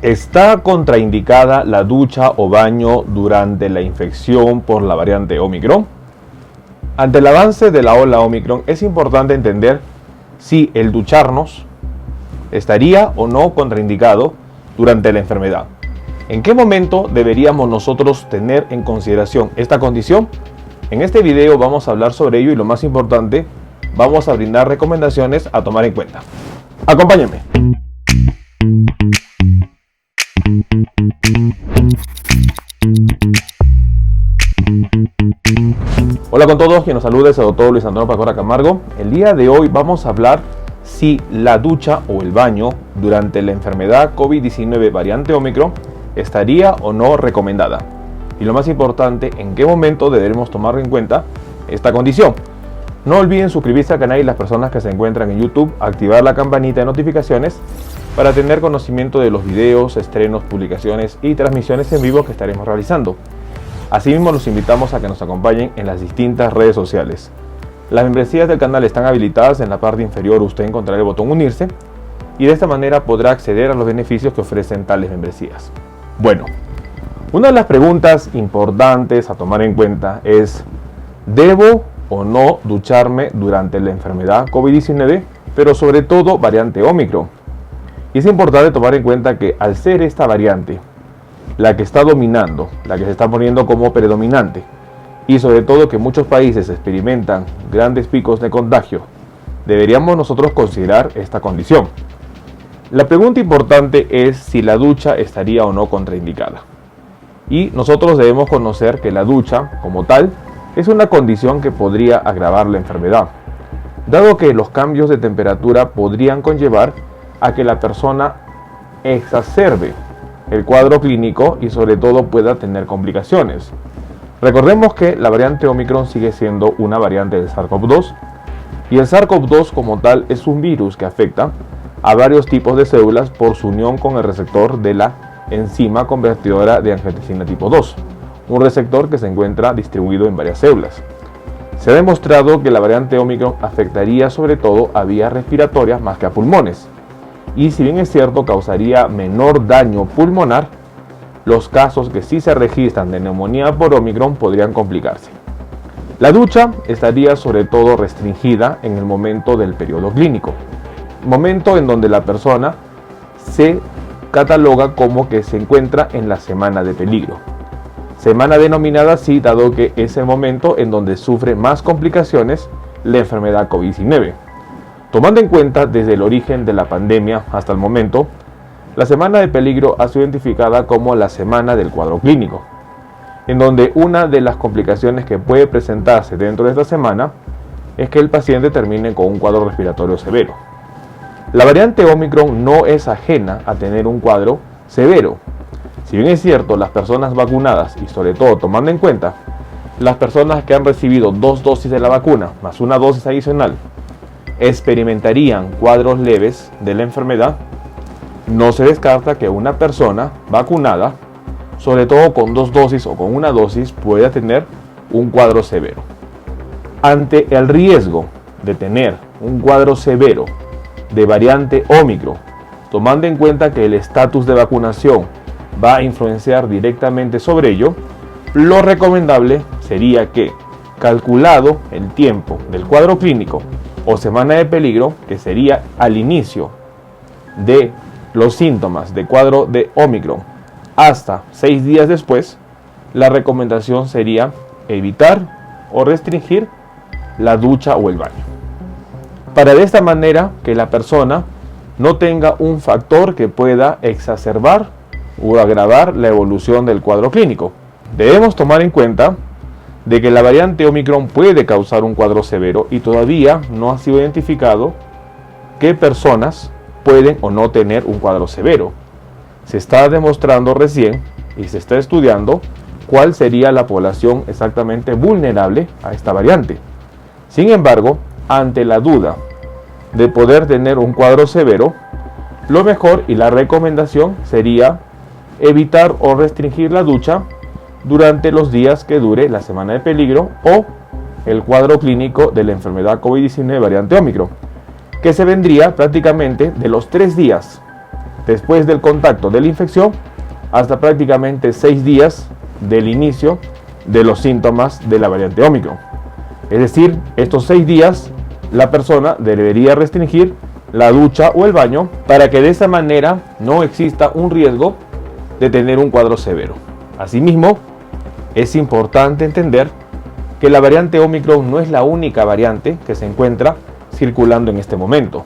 ¿Está contraindicada la ducha o baño durante la infección por la variante Omicron? Ante el avance de la ola Omicron es importante entender si el ducharnos estaría o no contraindicado durante la enfermedad. ¿En qué momento deberíamos nosotros tener en consideración esta condición? En este video vamos a hablar sobre ello y lo más importante, vamos a brindar recomendaciones a tomar en cuenta. Acompáñenme. Hola con todos, quien nos saluda es el doctor Luis Antonio Pacora Camargo. El día de hoy vamos a hablar si la ducha o el baño durante la enfermedad COVID-19 variante Omicron estaría o no recomendada. Y lo más importante, en qué momento deberemos tomar en cuenta esta condición. No olviden suscribirse al canal y las personas que se encuentran en YouTube, activar la campanita de notificaciones para tener conocimiento de los videos, estrenos, publicaciones y transmisiones en vivo que estaremos realizando. Asimismo, los invitamos a que nos acompañen en las distintas redes sociales. Las membresías del canal están habilitadas. En la parte inferior usted encontrará el botón unirse y de esta manera podrá acceder a los beneficios que ofrecen tales membresías. Bueno, una de las preguntas importantes a tomar en cuenta es: ¿debo o no ducharme durante la enfermedad COVID-19, pero sobre todo variante Omicron? Y es importante tomar en cuenta que al ser esta variante la que está dominando, la que se está poniendo como predominante, y sobre todo que muchos países experimentan grandes picos de contagio, deberíamos nosotros considerar esta condición. La pregunta importante es si la ducha estaría o no contraindicada. Y nosotros debemos conocer que la ducha, como tal, es una condición que podría agravar la enfermedad, dado que los cambios de temperatura podrían conllevar a que la persona exacerbe el cuadro clínico y sobre todo pueda tener complicaciones. Recordemos que la variante Omicron sigue siendo una variante del SARS-CoV-2 y el SARS-CoV-2 como tal es un virus que afecta a varios tipos de células por su unión con el receptor de la enzima convertidora de angiotensina tipo 2, un receptor que se encuentra distribuido en varias células. Se ha demostrado que la variante Omicron afectaría sobre todo a vías respiratorias más que a pulmones. Y si bien es cierto causaría menor daño pulmonar, los casos que sí se registran de neumonía por Omicron podrían complicarse. La ducha estaría sobre todo restringida en el momento del periodo clínico, momento en donde la persona se cataloga como que se encuentra en la semana de peligro. Semana denominada así dado que es el momento en donde sufre más complicaciones la enfermedad COVID-19. Tomando en cuenta desde el origen de la pandemia hasta el momento, la semana de peligro ha sido identificada como la semana del cuadro clínico, en donde una de las complicaciones que puede presentarse dentro de esta semana es que el paciente termine con un cuadro respiratorio severo. La variante Omicron no es ajena a tener un cuadro severo. Si bien es cierto, las personas vacunadas y sobre todo tomando en cuenta las personas que han recibido 2 dosis de la vacuna más una dosis adicional experimentarían cuadros leves de la enfermedad, no se descarta que una persona vacunada, sobre todo con 2 dosis o con una dosis, pueda tener un cuadro severo. Ante el riesgo de tener un cuadro severo de variante Omicron, tomando en cuenta que el estatus de vacunación va a influenciar directamente sobre ello, lo recomendable sería que, calculado el tiempo del cuadro clínico o semana de peligro, que sería al inicio de los síntomas de cuadro de Omicron hasta 6 días después, la recomendación sería evitar o restringir la ducha o el baño, para de esta manera que la persona no tenga un factor que pueda exacerbar o agravar la evolución del cuadro clínico. Debemos tomar en cuenta de que la variante Omicron puede causar un cuadro severo y todavía no ha sido identificado qué personas pueden o no tener un cuadro severo. Se está demostrando recién y se está estudiando cuál sería la población exactamente vulnerable a esta variante. Sin embargo, ante la duda de poder tener un cuadro severo, lo mejor y la recomendación sería evitar o restringir la ducha durante los días que dure la semana de peligro o el cuadro clínico de la enfermedad COVID-19 variante Omicron, que se vendría prácticamente de los 3 días después del contacto de la infección hasta prácticamente 6 días del inicio de los síntomas de la variante Ómicron. Es decir, estos 6 días la persona debería restringir la ducha o el baño para que de esa manera no exista un riesgo de tener un cuadro severo. Asimismo, es importante entender que la variante Ómicron no es la única variante que se encuentra circulando en este momento.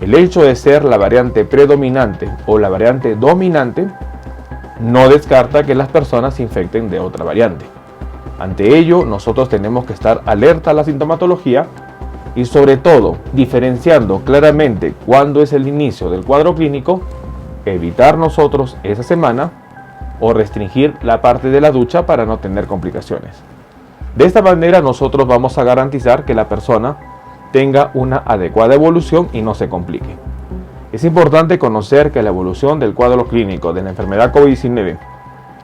El hecho de ser la variante predominante o la variante dominante no descarta que las personas se infecten de otra variante. Ante ello, nosotros tenemos que estar alerta a la sintomatología y sobre todo diferenciando claramente cuándo es el inicio del cuadro clínico, evitar nosotros esa semana o restringir la parte de la ducha para no tener complicaciones. De esta manera nosotros vamos a garantizar que la persona tenga una adecuada evolución y no se complique. Es importante conocer que la evolución del cuadro clínico de la enfermedad COVID-19,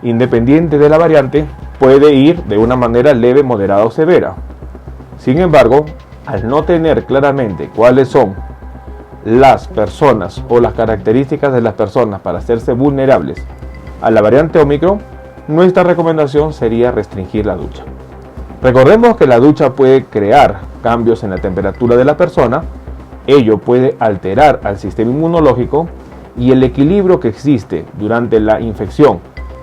independiente de la variante, puede ir de una manera leve, moderada o severa. Sin embargo, al no tener claramente cuáles son las personas o las características de las personas para hacerse vulnerables a la variante Ómicron, nuestra recomendación sería restringir la ducha. Recordemos que la ducha puede crear cambios en la temperatura de la persona, ello puede alterar al sistema inmunológico y el equilibrio que existe durante la infección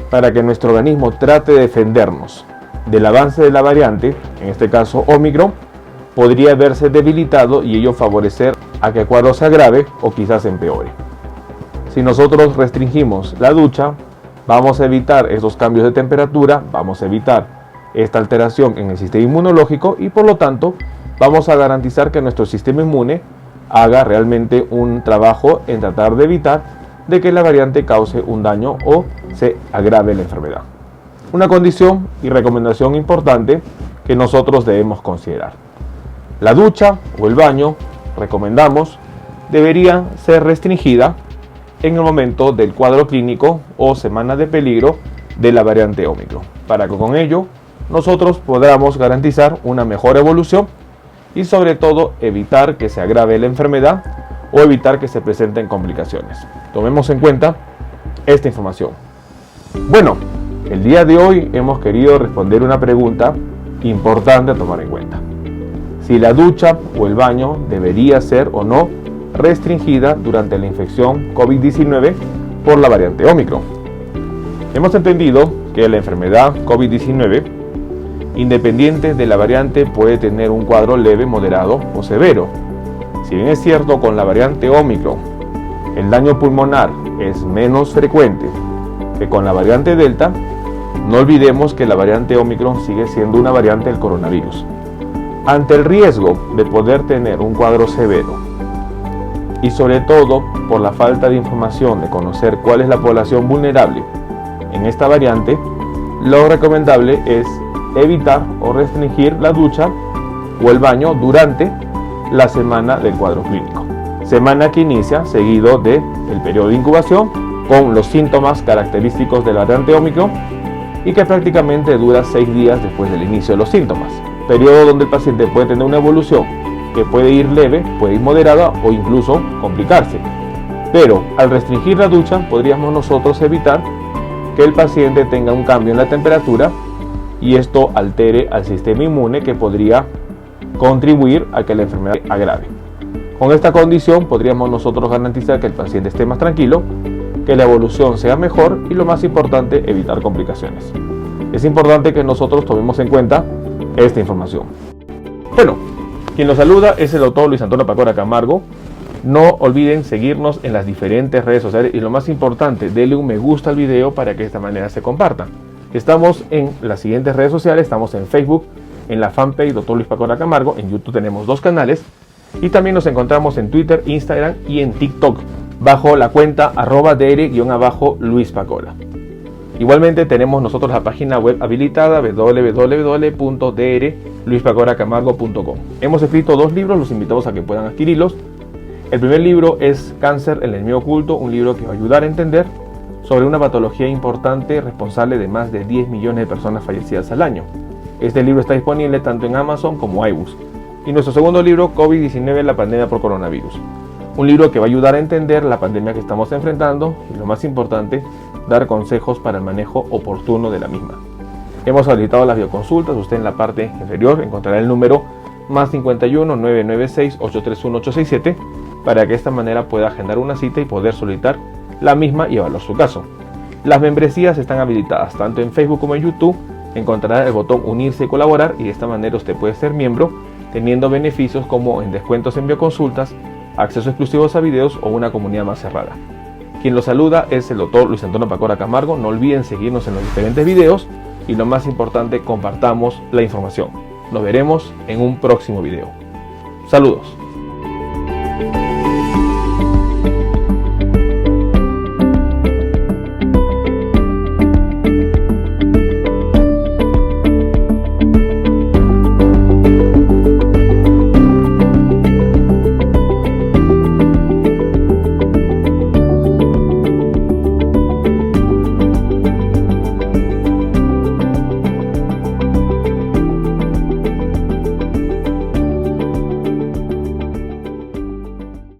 para que nuestro organismo trate de defendernos del avance de la variante, en este caso Ómicron, podría verse debilitado y ello favorecer a que el cuadro se agrave o quizás empeore. Si nosotros restringimos la ducha, vamos a evitar esos cambios de temperatura, vamos a evitar esta alteración en el sistema inmunológico y por lo tanto vamos a garantizar que nuestro sistema inmune haga realmente un trabajo en tratar de evitar de que la variante cause un daño o se agrave la enfermedad. Una condición y recomendación importante que nosotros debemos considerar. La ducha o el baño, recomendamos, debería ser restringida en el momento del cuadro clínico o semana de peligro de la variante Ómicron, para que con ello nosotros podamos garantizar una mejor evolución y sobre todo evitar que se agrave la enfermedad o evitar que se presenten complicaciones. Tomemos en cuenta esta información. Bueno, el día de hoy hemos querido responder una pregunta importante a tomar en cuenta. Si la ducha o el baño debería ser o no restringida durante la infección COVID-19 por la variante Ómicron. Hemos entendido que la enfermedad COVID-19, independiente de la variante, puede tener un cuadro leve, moderado o severo. Si bien es cierto con la variante Ómicron el daño pulmonar es menos frecuente que con la variante Delta, no olvidemos que la variante Ómicron sigue siendo una variante del coronavirus. Ante el riesgo de poder tener un cuadro severo y sobre todo por la falta de información de conocer cuál es la población vulnerable en esta variante, lo recomendable es evitar o restringir la ducha o el baño durante la semana del cuadro clínico. Semana que inicia seguido del periodo de incubación con los síntomas característicos de la variante Ómicron y que prácticamente dura 6 días después del inicio de los síntomas. Periodo donde el paciente puede tener una evolución que puede ir leve, puede ir moderada o incluso complicarse. Pero al restringir la ducha podríamos nosotros evitar que el paciente tenga un cambio en la temperatura y esto altere al sistema inmune que podría contribuir a que la enfermedad agrave. Con esta condición podríamos nosotros garantizar que el paciente esté más tranquilo, que la evolución sea mejor y lo más importante, evitar complicaciones. Es importante que nosotros tomemos en cuenta esta información. Bueno, quien los saluda es el doctor Luis Antonio Pacora Camargo. No olviden seguirnos en las diferentes redes sociales y lo más importante, denle un me gusta al video para que de esta manera se comparta. Estamos en las siguientes redes sociales, estamos en Facebook, en la fanpage Dr. Luis Pacora Camargo, en YouTube tenemos 2 canales y también nos encontramos en Twitter, Instagram y en TikTok bajo la cuenta @dr_Luis Pacora. Igualmente tenemos nosotros la página web habilitada www.drluispacoracamargo.com. Hemos escrito 2 libros, los invitamos a que puedan adquirirlos. El primer libro es Cáncer, el enemigo oculto, un libro que va a ayudar a entender sobre una patología importante responsable de más de 10 millones de personas fallecidas al año. Este libro está disponible tanto en Amazon como iBooks. Y nuestro segundo libro, COVID-19, la pandemia por coronavirus. Un libro que va a ayudar a entender la pandemia que estamos enfrentando y, lo más importante, dar consejos para el manejo oportuno de la misma. Hemos habilitado las videoconsultas. Usted en la parte inferior encontrará el número +51 996 831 867 para que de esta manera pueda agendar una cita y poder solicitar la misma y evaluar su caso. Las membresías están habilitadas tanto en Facebook como en YouTube. Encontrará el botón unirse y colaborar, y de esta manera usted puede ser miembro teniendo beneficios como en descuentos en bioconsultas, acceso exclusivos a videos o una comunidad más cerrada. Quien lo saluda es el doctor Luis Antonio Pacora Camargo. No olviden seguirnos en los diferentes videos y, lo más importante, compartamos la información. Nos veremos en un próximo video. Saludos.